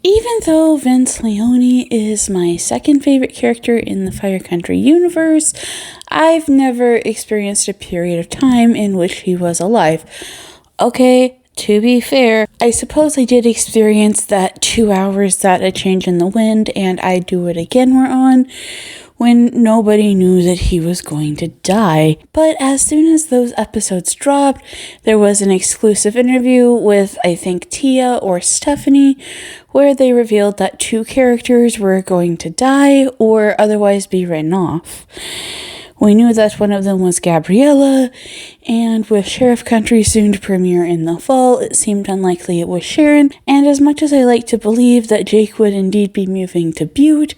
Even though Vince Leone is my second favorite character in the Fire Country universe, I've never experienced a period of time in which he was alive. Okay, to be fair, I suppose I did experience that 2 hours that A Change in the Wind and I'd Do It Again were on, when nobody knew that he was going to die. But as soon as those episodes dropped, there was an exclusive interview with, I think, Tia or Stephanie, where they revealed that 2 characters were going to die or otherwise be written off. We knew that one of them was Gabriella, and with Sheriff Country soon to premiere in the fall, it seemed unlikely it was Sharon, and as much as I like to believe that Jake would indeed be moving to Butte,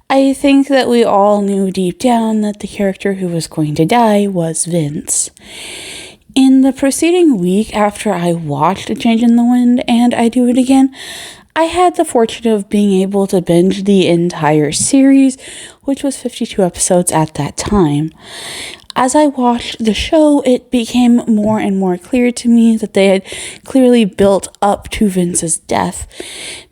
I think that we all knew deep down that the character who was going to die was Vince. In the preceding week after I watched A Change in the Wind and I Do It Again, I had the fortune of being able to binge the entire series, which was 52 episodes at that time. As I watched the show, it became more and more clear to me that they had clearly built up to Vince's death.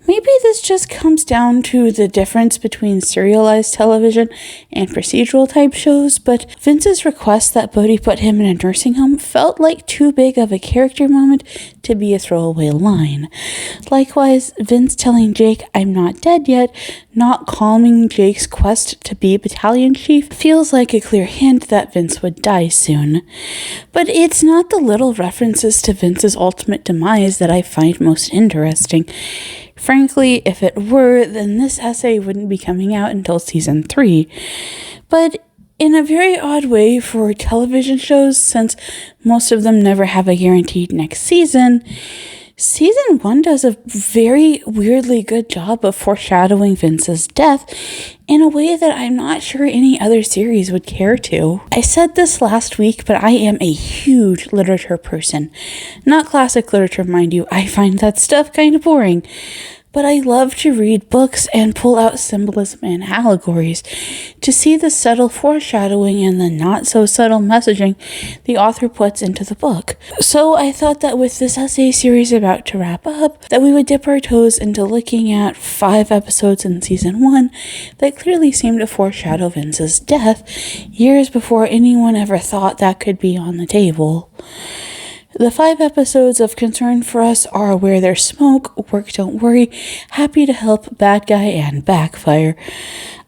Maybe this just comes down to the difference between serialized television and procedural type shows, but Vince's request that Bodhi put him in a nursing home felt like too big of a character moment to be a throwaway line. Likewise, Vince telling Jake, "I'm not dead yet," not calming Jake's quest to be battalion chief, feels like a clear hint that Vince would die soon. But it's not the little references to Vince's ultimate demise that I find most interesting. Frankly, if it were, then this essay wouldn't be coming out until season 3. But in a very odd way for television shows, since most of them never have a guaranteed next season, Season 1 does a very weirdly good job of foreshadowing Vince's death in a way that I'm not sure any other series would care to. I said this last week, but I am a huge literature person. Not classic literature, mind you. I find that stuff kind of boring. But I love to read books and pull out symbolism and allegories to see the subtle foreshadowing and the not-so-subtle messaging the author puts into the book. So I thought that with this essay series about to wrap up, that we would dip our toes into looking at 5 episodes in season 1 that clearly seem to foreshadow Vince's death, years before anyone ever thought that could be on the table. The 5 episodes of concern for us are Where There's Smoke, Work Don't Worry, Happy to Help, Bad Guy, and Backfire.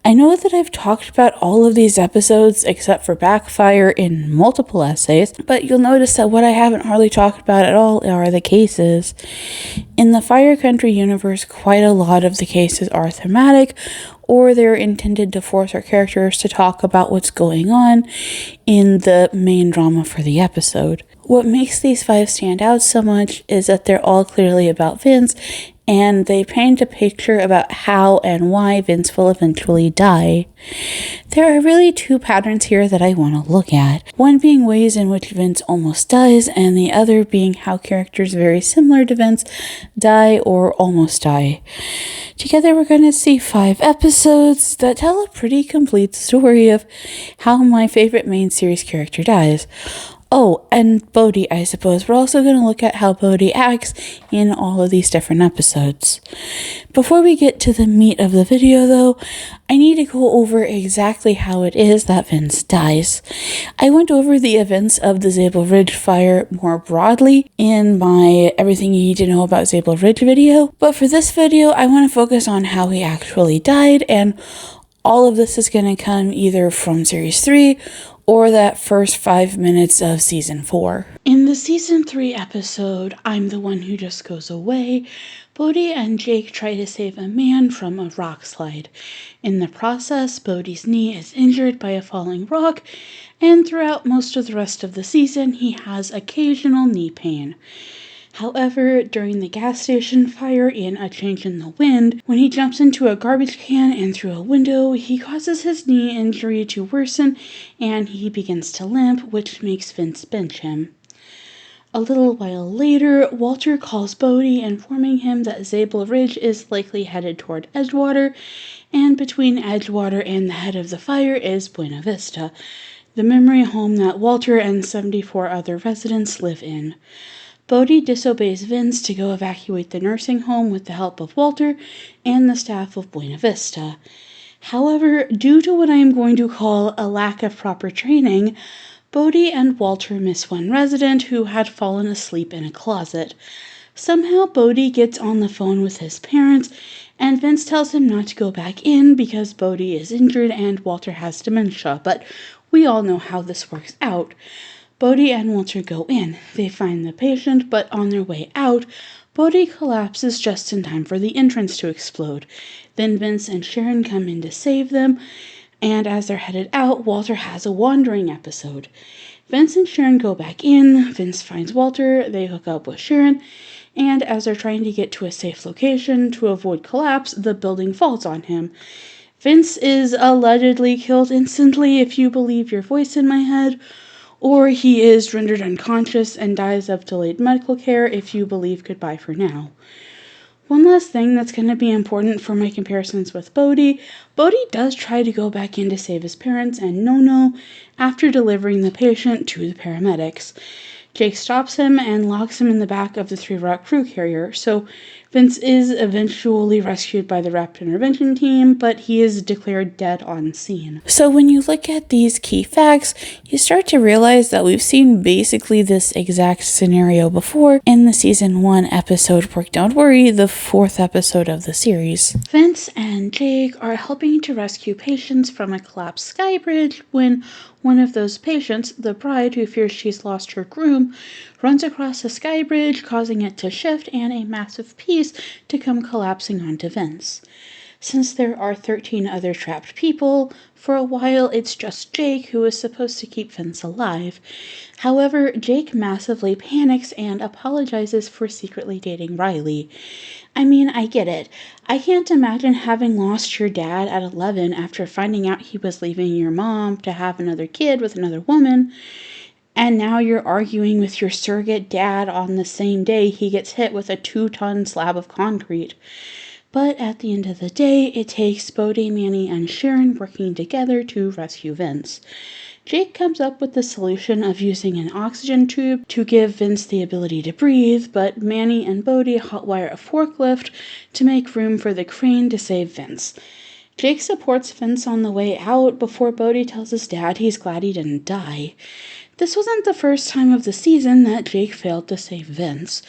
I know that I've talked about all of these episodes except for Backfire in multiple essays, but you'll notice that what I haven't hardly talked about at all are the cases. In the Fire Country universe, quite a lot of the cases are thematic, or they're intended to force our characters to talk about what's going on in the main drama for the episode. What makes these 5 stand out so much is that they're all clearly about Vince, and they paint a picture about how and why Vince will eventually die. There are really 2 patterns here that I want to look at. One being ways in which Vince almost dies, and the other being how characters very similar to Vince die or almost die. Together we're going to see 5 episodes that tell a pretty complete story of how my favorite main series character dies. Oh, and Bodhi, I suppose. We're also going to look at how Bodhi acts in all of these different episodes. Before we get to the meat of the video, though, I need to go over exactly how it is that Vince dies. I went over the events of the Zabel Ridge fire more broadly in my Everything You Need to Know About Zabel Ridge video, but for this video, I want to focus on how he actually died, and all of this is going to come either from Series 3 or that first 5 minutes of Season 4. In the Season 3 episode, I'm the One Who Just Goes Away, Bodhi and Jake try to save a man from a rock slide. In the process, Bodhi's knee is injured by a falling rock, and throughout most of the rest of the season, he has occasional knee pain. However, during the gas station fire in A Change in the Wind, when he jumps into a garbage can and through a window, he causes his knee injury to worsen and he begins to limp, which makes Vince bench him. A little while later, Walter calls Bodhi, informing him that Zabel Ridge is likely headed toward Edgewater, and between Edgewater and the head of the fire is Buena Vista, the memory home that Walter and 74 other residents live in. Bodhi disobeys Vince to go evacuate the nursing home with the help of Walter and the staff of Buena Vista. However, due to what I am going to call a lack of proper training, Bodhi and Walter miss one resident who had fallen asleep in a closet. Somehow Bodhi gets on the phone with his parents, and Vince tells him not to go back in because Bodhi is injured and Walter has dementia, but we all know how this works out. Bodhi and Walter go in. They find the patient, but on their way out, Bodhi collapses just in time for the entrance to explode. Then Vince and Sharon come in to save them, and as they're headed out, Walter has a wandering episode. Vince and Sharon go back in. Vince finds Walter. They hook up with Sharon, and as they're trying to get to a safe location to avoid collapse, the building falls on him. Vince is allegedly killed instantly, if you believe your voice in my head, or he is rendered unconscious and dies of delayed medical care, if you believe Goodbye for Now. One last thing that's going to be important for my comparisons with Bodhi. Bodhi does try to go back in to save his parents and Nono after delivering the patient to the paramedics. Jake stops him and locks him in the back of the 3 Rock crew carrier, so Vince is eventually rescued by the rapid intervention team, but he is declared dead on scene. So when you look at these key facts, you start to realize that we've seen basically this exact scenario before in the season 1 episode Work Don't Worry, the 4th episode of the series. Vince and Jake are helping to rescue patients from a collapsed sky bridge when one of those patients, the bride who fears she's lost her groom, runs across the sky bridge, causing it to shift and a massive piece to come collapsing onto Vince. Since there are 13 other trapped people, for a while it's just Jake who is supposed to keep Vince alive. However, Jake massively panics and apologizes for secretly dating Riley. I mean, I get it. I can't imagine having lost your dad at 11 after finding out he was leaving your mom to have another kid with another woman, and now you're arguing with your surrogate dad on the same day he gets hit with a 2-ton slab of concrete. But at the end of the day, it takes Bodhi, Manny, and Sharon working together to rescue Vince. Jake comes up with the solution of using an oxygen tube to give Vince the ability to breathe, but Manny and Bodhi hotwire a forklift to make room for the crane to save Vince. Jake supports Vince on the way out before Bodhi tells his dad he's glad he didn't die. This wasn't the first time of the season that Jake failed to save Vince.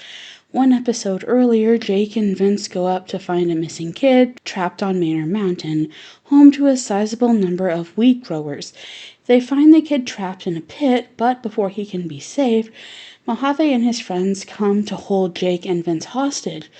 One episode earlier, Jake and Vince go up to find a missing kid trapped on Manor Mountain, home to a sizable number of wheat growers. They find the kid trapped in a pit, but before he can be saved, Mojave and his friends come to hold Jake and Vince hostage.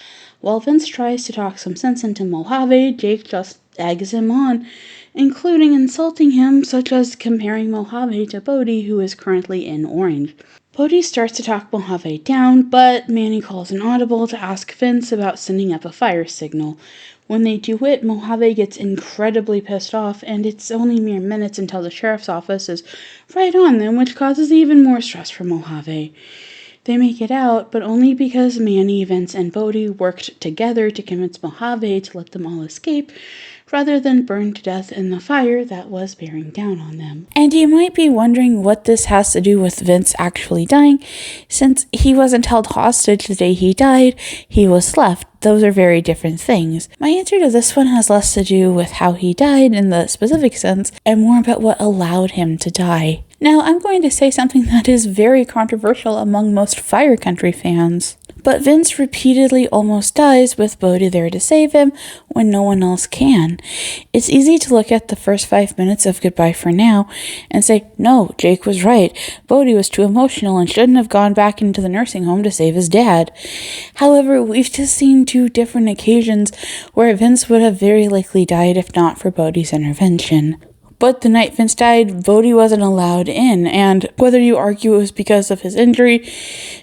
While Vince tries to talk some sense into Mojave, Jake just eggs him on, including insulting him, such as comparing Mojave to Bodhi, who is currently in Orange. Bodhi starts to talk Mojave down, but Manny calls an audible to ask Vince about sending up a fire signal. When they do it, Mojave gets incredibly pissed off, and it's only mere minutes until the sheriff's office is right on them, which causes even more stress for Mojave. They make it out, but only because Manny, Vince, and Bodhi worked together to convince Mojave to let them all escape, rather than burn to death in the fire that was bearing down on them. And you might be wondering what this has to do with Vince actually dying, since he wasn't held hostage the day he died, he was left. Those are very different things. My answer to this one has less to do with how he died in the specific sense, and more about what allowed him to die. Now, I'm going to say something that is very controversial among most Fire Country fans. But Vince repeatedly almost dies with Bodhi there to save him when no one else can. It's easy to look at the first 5 minutes of Goodbye for Now and say, no, Jake was right. Bodhi was too emotional and shouldn't have gone back into the nursing home to save his dad. However, we've just seen 2 different occasions where Vince would have very likely died if not for Bodhi's intervention. But the night Vince died, Bodhi wasn't allowed in, and whether you argue it was because of his injury,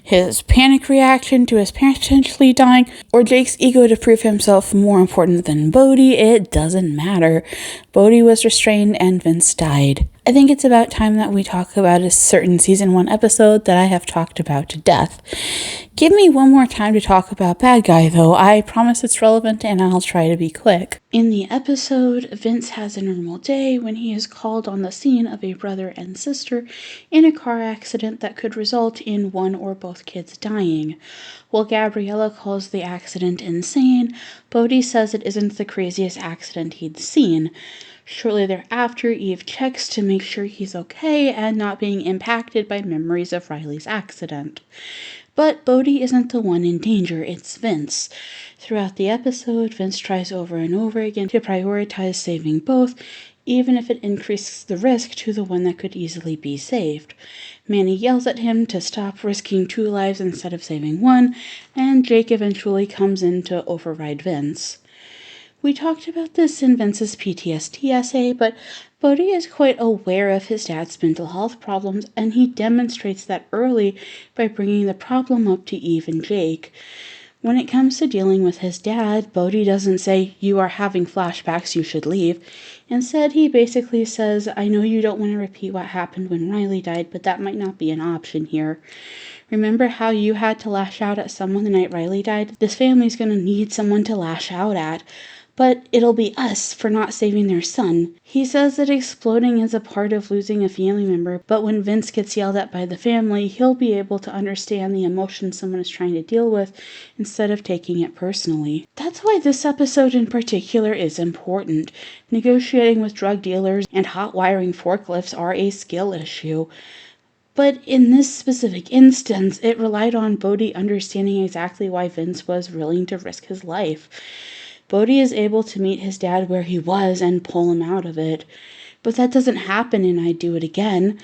his panic reaction to his parents potentially dying, or Jake's ego to prove himself more important than Bodhi, it doesn't matter. Bodhi was restrained and Vince died. I think it's about time that we talk about a certain season 1 episode that I have talked about to death. Give me one more time to talk about Bad Guy, though. I promise it's relevant and I'll try to be quick. In the episode, Vince has a normal day when he is called on the scene of a brother and sister in a car accident that could result in one or both kids dying. While Gabriella calls the accident insane, Bodhi says it isn't the craziest accident he'd seen. Shortly thereafter, Eve checks to make sure he's okay and not being impacted by memories of Riley's accident. But Bodhi isn't the one in danger, it's Vince. Throughout the episode, Vince tries over and over again to prioritize saving both, even if it increases the risk to the one that could easily be saved. Manny yells at him to stop risking 2 lives instead of saving 1, and Jake eventually comes in to override Vince. We talked about this in Vince's PTSD essay, but Bodhi is quite aware of his dad's mental health problems, and he demonstrates that early by bringing the problem up to Eve and Jake. When it comes to dealing with his dad, Bodhi doesn't say, "You are having flashbacks, you should leave." Instead, he basically says, "I know you don't want to repeat what happened when Riley died, but that might not be an option here. Remember how you had to lash out at someone the night Riley died? This family's gonna need someone to lash out at. But it'll be us for not saving their son." He says that exploding is a part of losing a family member, but when Vince gets yelled at by the family, he'll be able to understand the emotion someone is trying to deal with instead of taking it personally. That's why this episode in particular is important. Negotiating with drug dealers and hot wiring forklifts are a skill issue. But in this specific instance, it relied on Bodhi understanding exactly why Vince was willing to risk his life. Bodhi is able to meet his dad where he was and pull him out of it. But that doesn't happen in I'd Do It Again.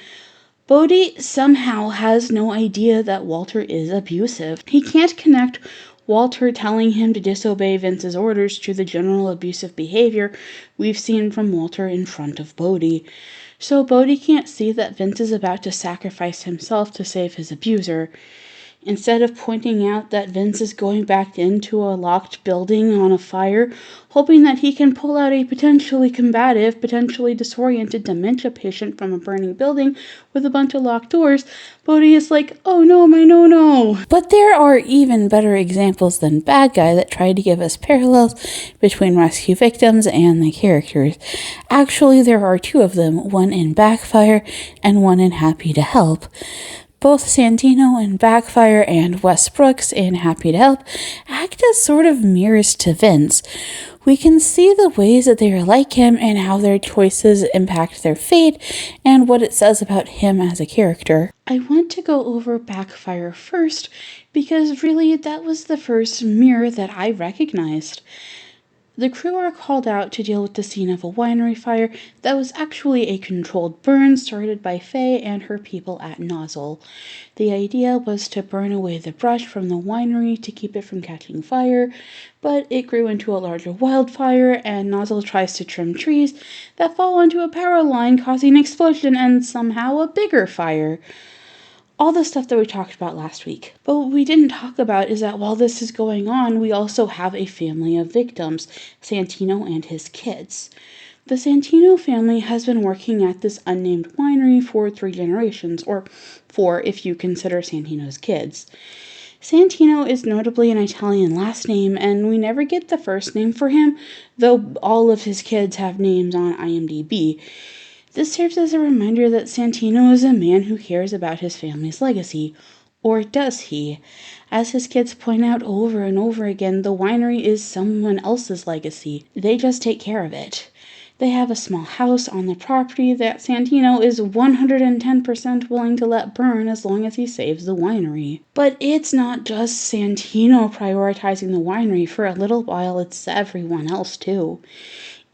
Bodhi somehow has no idea that Walter is abusive. He can't connect Walter telling him to disobey Vince's orders to the general abusive behavior we've seen from Walter in front of Bodhi. So Bodhi can't see that Vince is about to sacrifice himself to save his abuser. Instead of pointing out that Vince is going back into a locked building on a fire, hoping that he can pull out a potentially combative, potentially disoriented dementia patient from a burning building with a bunch of locked doors, Bodhi is like, "Oh no, my no." But there are even better examples than Bad Guy that try to give us parallels between rescue victims and the characters. Actually, there are 2 of them, one in Backfire and one in Happy to Help. Both Santino in Backfire and Wes Brooks in Happy to Help act as sort of mirrors to Vince. We can see the ways that they are like him and how their choices impact their fate and what it says about him as a character. I want to go over Backfire first because really that was the first mirror that I recognized. The crew are called out to deal with the scene of a winery fire that was actually a controlled burn started by Faye and her people at Nozzle. The idea was to burn away the brush from the winery to keep it from catching fire, but it grew into a larger wildfire, and Nozzle tries to trim trees that fall onto a power line, causing an explosion and somehow a bigger fire. All the stuff that we talked about last week. But what we didn't talk about is that while this is going on, we also have a family of victims, Santino and his kids. The Santino family has been working at this unnamed winery for 3 generations, or 4 if you consider Santino's kids. Santino is notably an Italian last name, and we never get the first name for him, though all of his kids have names on IMDb. This serves as a reminder that Santino is a man who cares about his family's legacy. Or does he? As his kids point out over and over again, the winery is someone else's legacy. They just take care of it. They have a small house on the property that Santino is 110% willing to let burn as long as he saves the winery. But it's not just Santino prioritizing the winery. For a little while, it's everyone else too.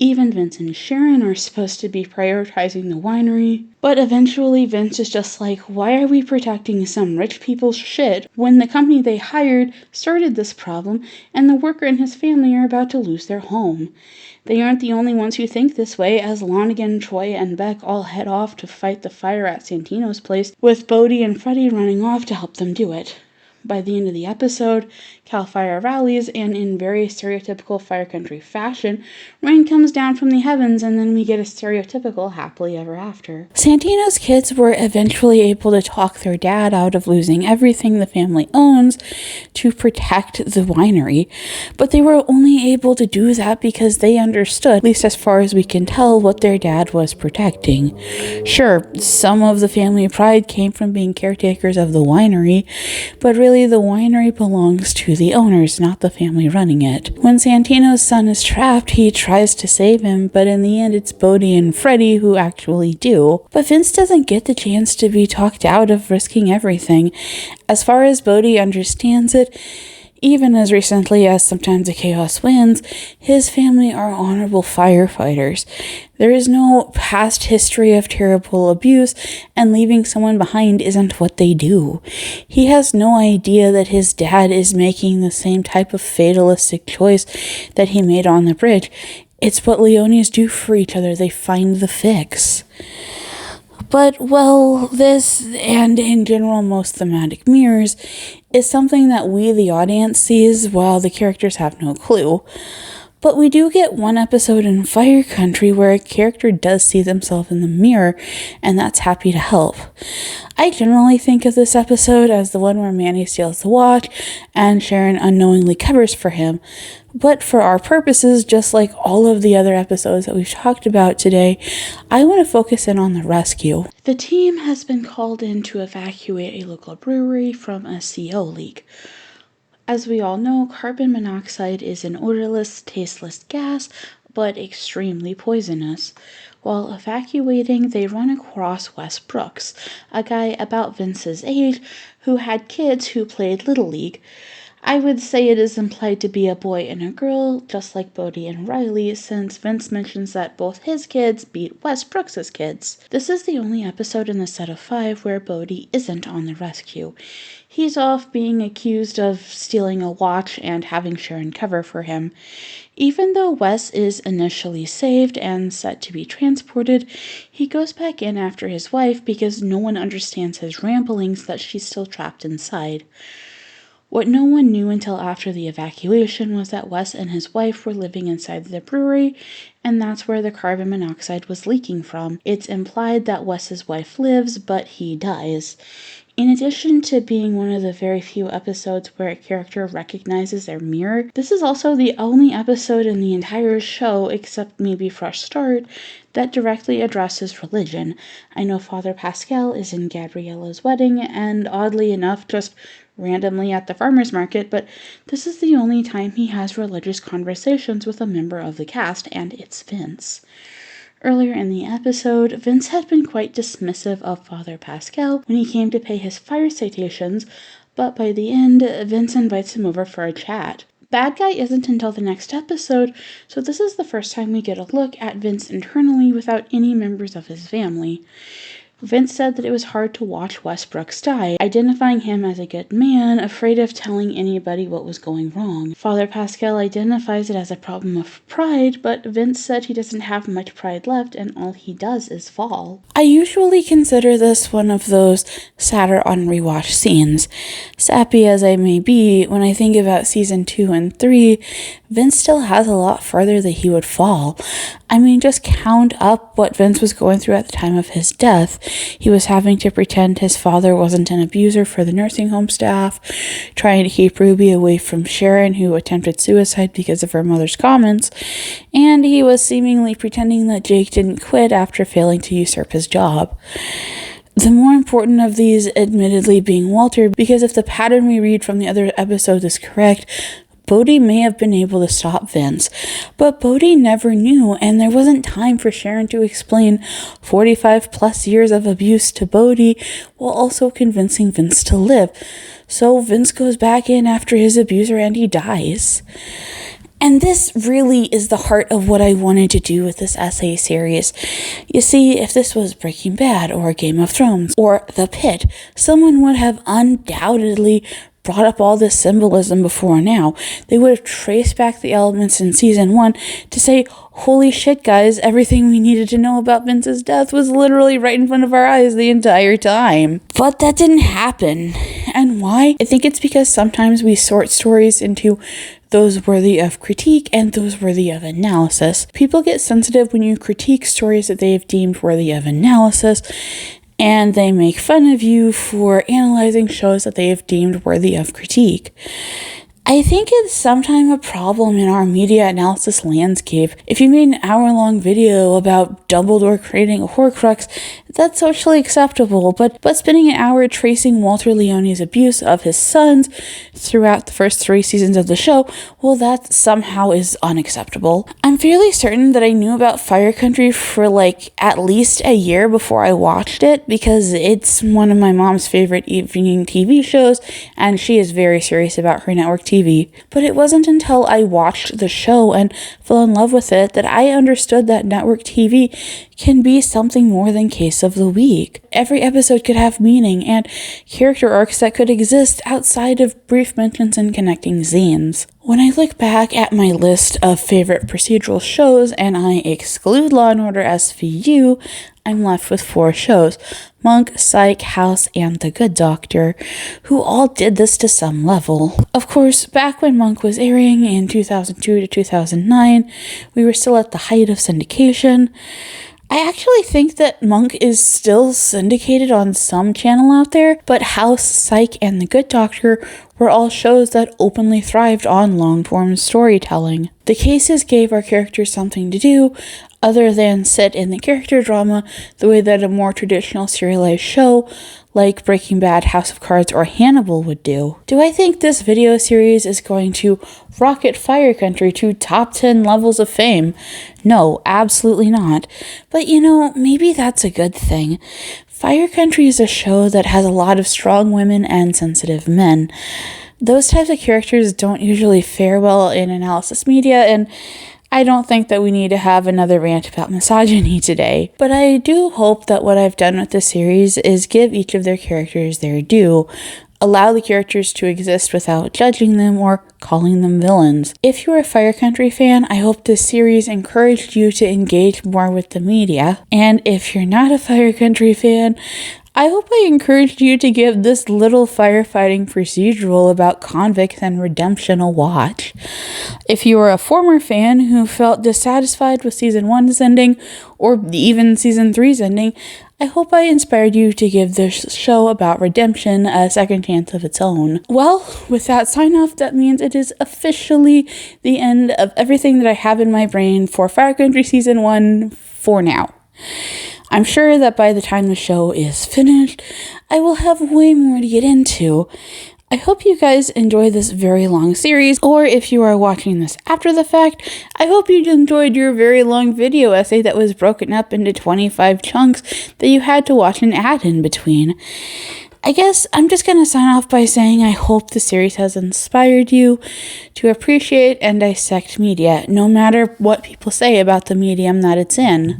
Even Vince and Sharon are supposed to be prioritizing the winery, but eventually Vince is just like, why are we protecting some rich people's shit when the company they hired started this problem and the worker and his family are about to lose their home? They aren't the only ones who think this way, as Lonigan, Troy, and Beck all head off to fight the fire at Santino's place, with Bodhi and Freddie running off to help them do it. By the end of the episode, Cal Fire rallies, and in very stereotypical Fire Country fashion, rain comes down from the heavens, and then we get a stereotypical happily ever after. Santino's kids were eventually able to talk their dad out of losing everything the family owns to protect the winery, but they were only able to do that because they understood, at least as far as we can tell, what their dad was protecting. Sure, some of the family pride came from being caretakers of the winery, but really the winery belongs to the owners, not the family running it. When Santino's son is trapped, he tries to save him, but in the end it's Bodhi and Freddie who actually do. But Vince doesn't get the chance to be talked out of risking everything. As far as Bodhi understands it, even as recently as Sometimes the Chaos Wins, his family are honorable firefighters. There is no past history of terrible abuse, and leaving someone behind isn't what they do. He has no idea that his dad is making the same type of fatalistic choice that he made on the bridge. It's what Leones do for each other. They find the fix. But, well, this, and in general most thematic mirrors, is something that we, the audience, sees while the characters have no clue. But we do get one episode in Fire Country where a character does see themselves in the mirror, and that's Happy to Help. I generally think of this episode as the one where Manny steals the watch and Sharon unknowingly covers for him. But for our purposes, just like all of the other episodes that we've talked about today, I want to focus in on the rescue. The team has been called in to evacuate a local brewery from a CO leak. As we all know, carbon monoxide is an odorless, tasteless gas, but extremely poisonous. While evacuating, they run across Wes Brooks, a guy about Vince's age who had kids who played Little League. I would say it is implied to be a boy and a girl, just like Bodhi and Riley, since Vince mentions that both his kids beat Wes Brooks' kids. This is the only episode in the set of 5 where Bodhi isn't on the rescue. He's off being accused of stealing a watch and having Sharon cover for him. Even though Wes is initially saved and set to be transported, he goes back in after his wife because no one understands his ramblings that she's still trapped inside. What no one knew until after the evacuation was that Wes and his wife were living inside the brewery, and that's where the carbon monoxide was leaking from. It's implied that Wes's wife lives, but he dies. In addition to being one of the very few episodes where a character recognizes their mirror, this is also the only episode in the entire show, except maybe Fresh Start, that directly addresses religion. I know Father Pascal is in Gabriella's wedding, and oddly enough, just randomly at the farmer's market, but this is the only time he has religious conversations with a member of the cast, and it's Vince. Earlier in the episode, Vince had been quite dismissive of Father Pascal when he came to pay his fire citations, but by the end, Vince invites him over for a chat. Bad Guy isn't until the next episode, so this is the first time we get a look at Vince internally without any members of his family. Vince said that it was hard to watch Wes Brooks die, identifying him as a good man, afraid of telling anybody what was going wrong. Father Pascal identifies it as a problem of pride, but Vince said he doesn't have much pride left and all he does is fall. I usually consider this one of those sadder on rewatch scenes. Sappy as I may be, when I think about season 2 and 3, Vince still has a lot further that he would fall. I mean, just count up what Vince was going through at the time of his death. He was having to pretend his father wasn't an abuser for the nursing home staff, trying to keep Ruby away from Sharon, who attempted suicide because of her mother's comments, and he was seemingly pretending that Jake didn't quit after failing to usurp his job. The more important of these admittedly being Walter, because if the pattern we read from the other episodes is correct, Bodhi may have been able to stop Vince, but Bodhi never knew, and there wasn't time for Sharon to explain 45 plus years of abuse to Bodhi while also convincing Vince to live. So Vince goes back in after his abuser and he dies. And this really is the heart of what I wanted to do with this essay series. You see, if this was Breaking Bad or Game of Thrones or The Pit, someone would have undoubtedly brought up all this symbolism before now. They would have traced back the elements in season 1 to say, holy shit, guys, everything we needed to know about Vince's death was literally right in front of our eyes the entire time. But that didn't happen. And why? I think it's because sometimes we sort stories into those worthy of critique and those worthy of analysis. People get sensitive when you critique stories that they've deemed worthy of analysis, and they make fun of you for analyzing shows that they have deemed worthy of critique. I think it's sometimes a problem in our media analysis landscape. If you made an hour-long video about Dumbledore creating a Horcrux, that's socially acceptable, but spending an hour tracing Walter Leone's abuse of his sons throughout the first 3 seasons of the show, well, that somehow is unacceptable. I'm fairly certain that I knew about Fire Country for at least a year before I watched it, because it's one of my mom's favorite evening TV shows, and she is very serious about her network TV. But it wasn't until I watched the show and fell in love with it that I understood that network TV can be something more than case of the week. Every episode could have meaning and character arcs that could exist outside of brief mentions and connecting scenes. When I look back at my list of favorite procedural shows and I exclude Law & Order SVU, I'm left with 4 shows: Monk, Psych, House, and The Good Doctor, who all did this to some level. Of course, back when Monk was airing in 2002 to 2009, we were still at the height of syndication. I actually think that Monk is still syndicated on some channel out there, but House, Psych, and The Good Doctor were all shows that openly thrived on long-form storytelling. The cases gave our characters something to do other than sit in the character drama the way that a more traditional serialized show like Breaking Bad, House of Cards, or Hannibal would do. Do I think this video series is going to rocket Fire Country to top 10 levels of fame? No, absolutely not. But maybe that's a good thing. Fire Country is a show that has a lot of strong women and sensitive men. Those types of characters don't usually fare well in analysis media, and I don't think that we need to have another rant about misogyny today, but I do hope that what I've done with this series is give each of their characters their due, allow the characters to exist without judging them or calling them villains. If you're a Fire Country fan, I hope this series encouraged you to engage more with the media, and if you're not a Fire Country fan, I hope I encouraged you to give this little firefighting procedural about convicts and redemption a watch. If you are a former fan who felt dissatisfied with Season 1's ending, or even Season 3's ending, I hope I inspired you to give this show about redemption a second chance of its own. Well, with that sign-off, that means it is officially the end of everything that I have in my brain for Fire Country Season 1 for now. I'm sure that by the time the show is finished, I will have way more to get into. I hope you guys enjoy this very long series, or if you are watching this after the fact, I hope you enjoyed your very long video essay that was broken up into 25 chunks that you had to watch an ad in between. I guess I'm just going to sign off by saying I hope the series has inspired you to appreciate and dissect media, no matter what people say about the medium that it's in.